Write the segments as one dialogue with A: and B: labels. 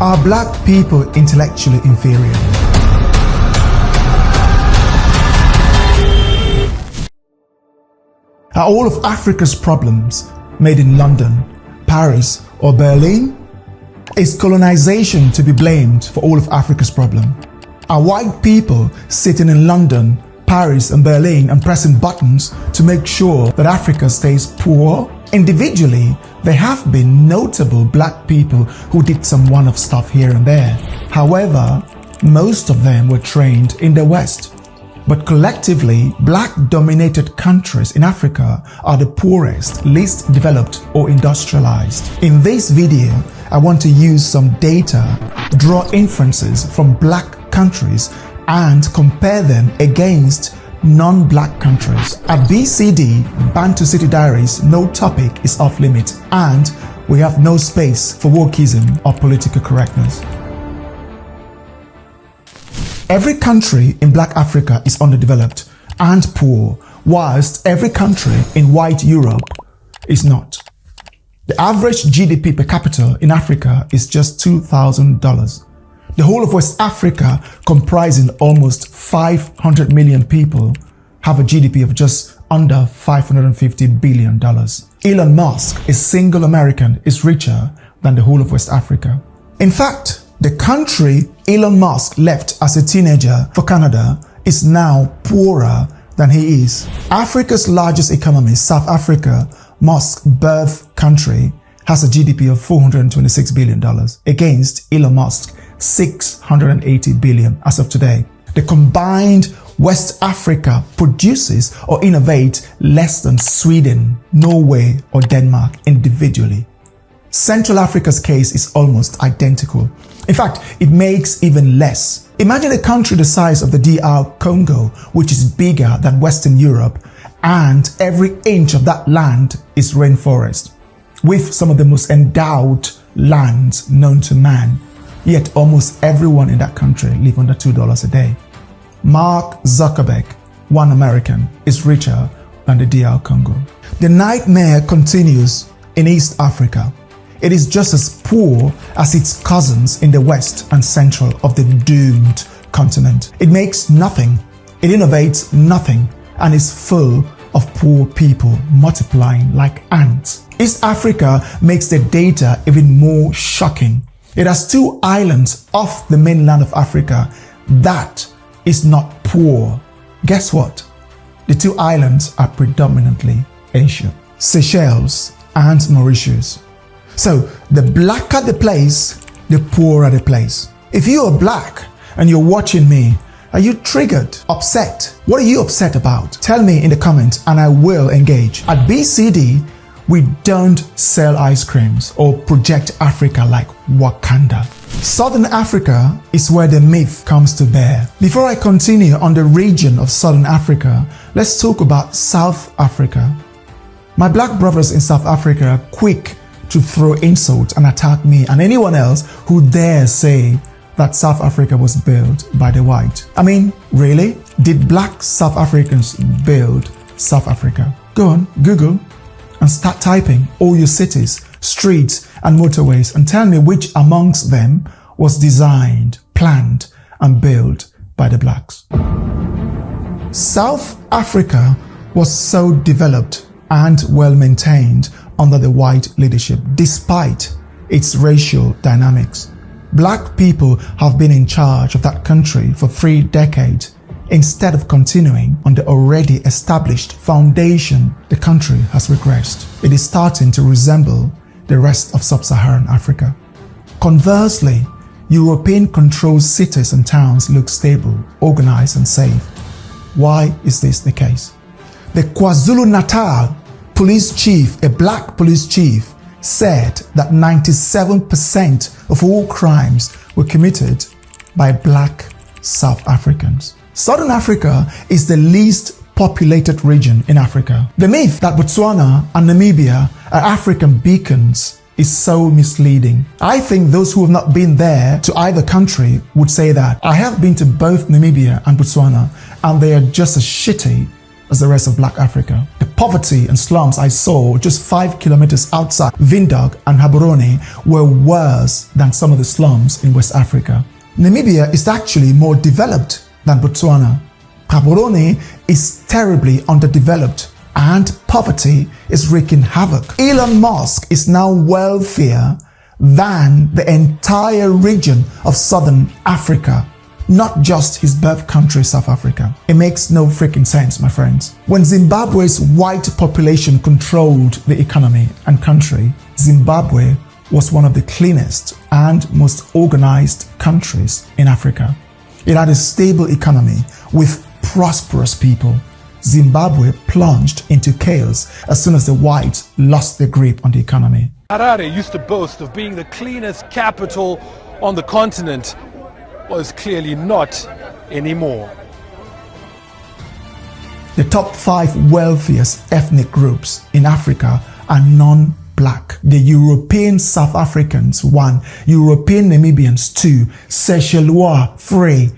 A: Are black people intellectually inferior? Are all of Africa's problems made in London, Paris, or Berlin? Is colonization to be blamed for all of Africa's problem? Are white people sitting in London, Paris, and Berlin and pressing buttons to make sure that Africa stays poor? Individually, there have been notable black people who did some one-off stuff here and there. However, most of them were trained in the West. But collectively, black-dominated countries in Africa are the poorest, least developed or industrialized. In this video, I want to use some data, draw inferences from black countries, and compare them against non-black countries. At BCD, Bantu City Diaries, no topic is off limits, and we have no space for wokeism or political correctness. Every country in black Africa is underdeveloped and poor, whilst every country in white Europe is not. The average GDP per capita in Africa is just $2,000. The whole of West Africa, comprising almost 500 million people, have a GDP of just under $550 billion. Elon Musk, a single American, is richer than the whole of West Africa. In fact, the country Elon Musk left as a teenager for Canada is now poorer than he is. Africa's largest economy, South Africa, Musk's birth country, has a GDP of $426 billion against Elon Musk's $680 billion as of today. The combined West Africa produces or innovates less than Sweden, Norway, or Denmark individually. Central Africa's case is almost identical. In fact, it makes even less. Imagine a country the size of the DR Congo, which is bigger than Western Europe, and every inch of that land is rainforest, with some of the most endowed lands known to man. Yet almost everyone in that country lives under $2 a day. Mark Zuckerberg, one American, is richer than the DR Congo. The nightmare continues in East Africa. It is just as poor as its cousins in the west and central of the doomed continent. It makes nothing, it innovates nothing, and is full of poor people multiplying like ants. East Africa makes the data even more shocking. It has 2 islands off the mainland of Africa that is not poor. Guess what? The 2 islands are predominantly Asian: Seychelles and Mauritius. So the blacker the place, the poorer the place. If you are black and you're watching me, are you triggered, upset? What are you upset about? Tell me in the comments and I will engage. At BCD, we don't sell ice creams or project Africa like Wakanda. Southern Africa is where the myth comes to bear. Before I continue on the region of Southern Africa, let's talk about South Africa. My black brothers in South Africa are quick to throw insults and attack me and anyone else who dare say that South Africa was built by the white. I mean, really? Did black South Africans build South Africa? Go on, Google and start typing all your cities, streets, and motorways and tell me which amongst them was designed, planned, and built by the blacks. South Africa was so developed and well maintained under the white leadership, despite its racial dynamics. Black people have been in charge of that country for 3 decades. Instead of continuing on the already established foundation, the country has regressed. It is starting to resemble the rest of sub-Saharan Africa. Conversely, European-controlled cities and towns look stable, organized, and safe. Why is this the case? The KwaZulu-Natal police chief, a black police chief, said that 97% of all crimes were committed by black South Africans. Southern Africa is the least populated region in Africa. The myth that Botswana and Namibia are African beacons is so misleading. I think those who have not been there to either country would say that. I have been to both Namibia and Botswana, and they are just as shitty as the rest of Black Africa. The poverty and slums I saw just 5 kilometers outside Windhoek and Gaborone were worse than some of the slums in West Africa. Namibia is actually more developed than Botswana. Gaborone is terribly underdeveloped and poverty is wreaking havoc. Elon Musk is now wealthier than the entire region of Southern Africa, not just his birth country, South Africa. It makes no freaking sense, my friends. When Zimbabwe's white population controlled the economy and country, Zimbabwe was one of the cleanest and most organized countries in Africa. It had a stable economy with prosperous people. Zimbabwe plunged into chaos as soon as the whites lost their grip on the economy.
B: Harare used to boast of being the cleanest capital on the continent. Was clearly not anymore.
A: The top 5 wealthiest ethnic groups in Africa are non-black. The European South Africans 1, European Namibians 2, Seychellois 3,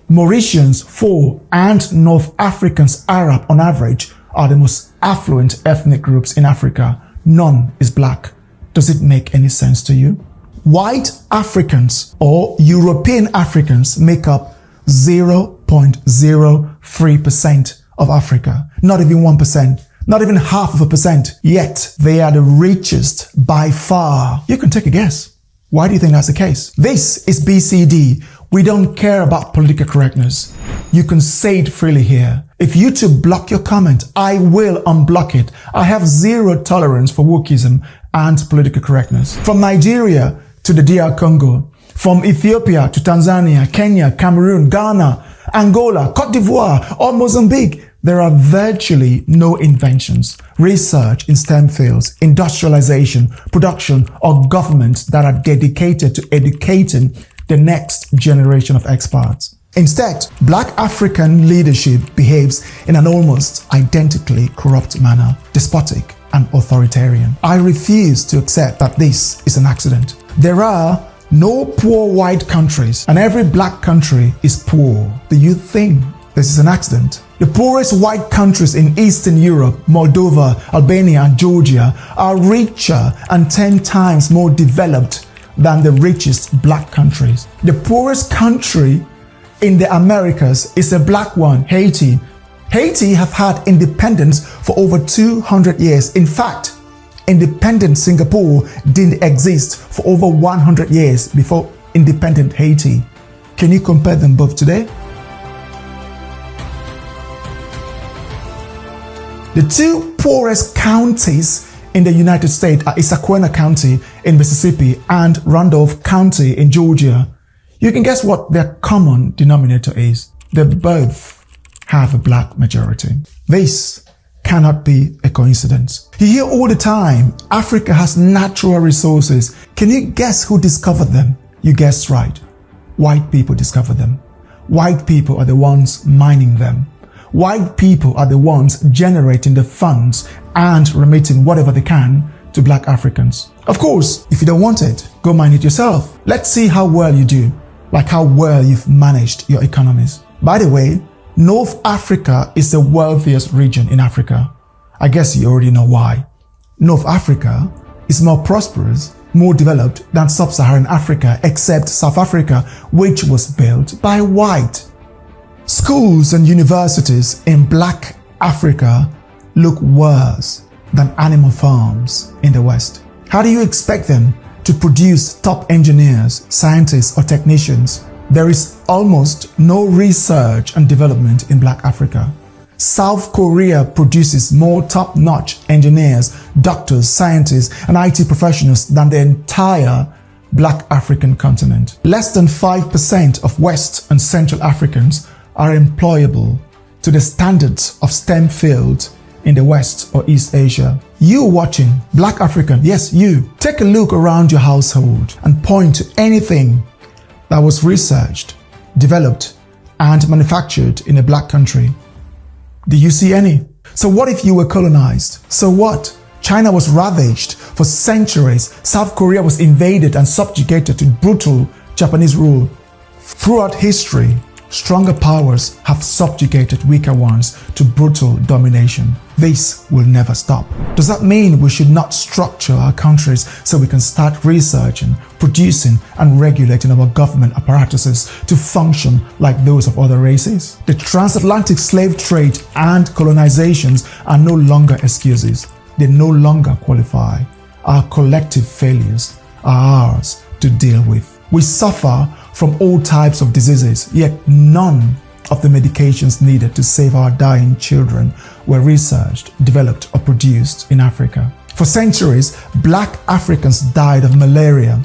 A: Mauritians 4, and North Africans Arab on average are the most affluent ethnic groups in Africa. None is black. Does it make any sense to you? White Africans or European Africans make up 0.03% of Africa. Not even 1%. Not even 0.5%. Yet they are the richest by far. You can take a guess. Why do you think that's the case? This is BCD. We don't care about political correctness. You can say it freely here. If YouTube block your comment, I will unblock it. I have zero tolerance for wokeism and political correctness. From Nigeria to the DR Congo, from Ethiopia to Tanzania, Kenya, Cameroon, Ghana, Angola, Cote d'Ivoire, or Mozambique, there are virtually no inventions, research in STEM fields, industrialization, production, or government that are dedicated to educating the next generation of experts. Instead, Black African leadership behaves in an almost identically corrupt manner, despotic and authoritarian. I refuse to accept that this is an accident. There are no poor white countries, and every black country is poor. Do you think this is an accident? The poorest white countries in Eastern Europe, Moldova, Albania, and Georgia are richer and 10 times more developed than the richest black countries. The poorest country in the Americas is a black one, Haiti. Haiti have had independence for over 200 years. In fact, independent Singapore didn't exist for over 100 years before independent Haiti. Can you compare them both today? The 2 poorest counties in the United States are Issaquah County in Mississippi and Randolph County in Georgia. You can guess what their common denominator is. They both have a black majority. This cannot be a coincidence. You hear all the time, Africa has natural resources. Can you guess who discovered them? You guessed right. White people discovered them. White people are the ones mining them. White people are the ones generating the funds and remitting whatever they can to black Africans. Of course, if you don't want it, go mine it yourself. Let's see how well you do, like how well you've managed your economies. By the way, North Africa is the wealthiest region in Africa. I guess you already know why. North Africa is more prosperous, more developed than Sub-Saharan Africa, except South Africa, which was built by white. Schools and universities in black Africa look worse than animal farms in the West. How do you expect them to produce top engineers, scientists, or technicians? There is almost no research and development in black Africa. South Korea produces more top-notch engineers, doctors, scientists, and IT professionals than the entire black African continent. Less than 5% of West and Central Africans are employable to the standards of STEM fields in the West or East Asia. You watching, black African, yes you, take a look around your household and point to anything that was researched, developed, and manufactured in a black country. Do you see any? So what if you were colonized? So what? China was ravaged for centuries. South Korea was invaded and subjugated to brutal Japanese rule. Throughout history, stronger powers have subjugated weaker ones to brutal domination. This will never stop. Does that mean we should not structure our countries so we can start researching, producing, and regulating our government apparatuses to function like those of other races? The transatlantic slave trade and colonizations are no longer excuses. They no longer qualify. Our collective failures are ours to deal with. We suffer from all types of diseases, yet none of the medications needed to save our dying children were researched, developed, or produced in Africa. For centuries, Black Africans died of malaria.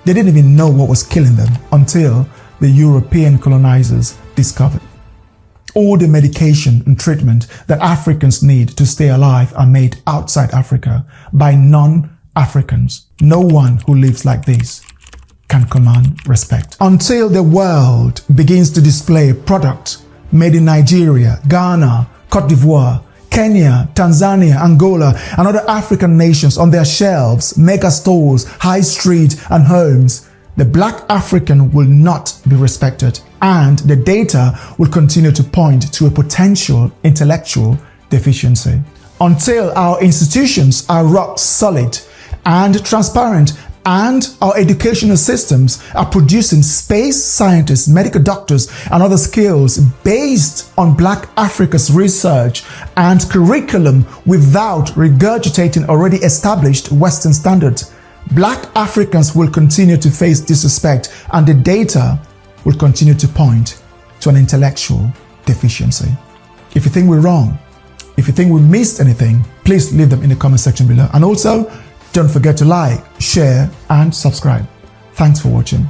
A: They didn't even know what was killing them until the European colonizers discovered. All the medication and treatment that Africans need to stay alive are made outside Africa by non-Africans. No one who lives like this can command respect. Until the world begins to display products made in Nigeria, Ghana, Cote d'Ivoire, Kenya, Tanzania, Angola, and other African nations on their shelves, mega stores, high street, and homes, the Black African will not be respected, and the data will continue to point to a potential intellectual deficiency. Until our institutions are rock solid and transparent, and our educational systems are producing space scientists, medical doctors, and other skills based on Black Africa's research and curriculum without regurgitating already established Western standards, Black Africans will continue to face disrespect, and the data will continue to point to an intellectual deficiency. If you think we're wrong, if you think we missed anything, please leave them in the comment section below. And also, don't forget to like, share, and subscribe. Thanks for watching.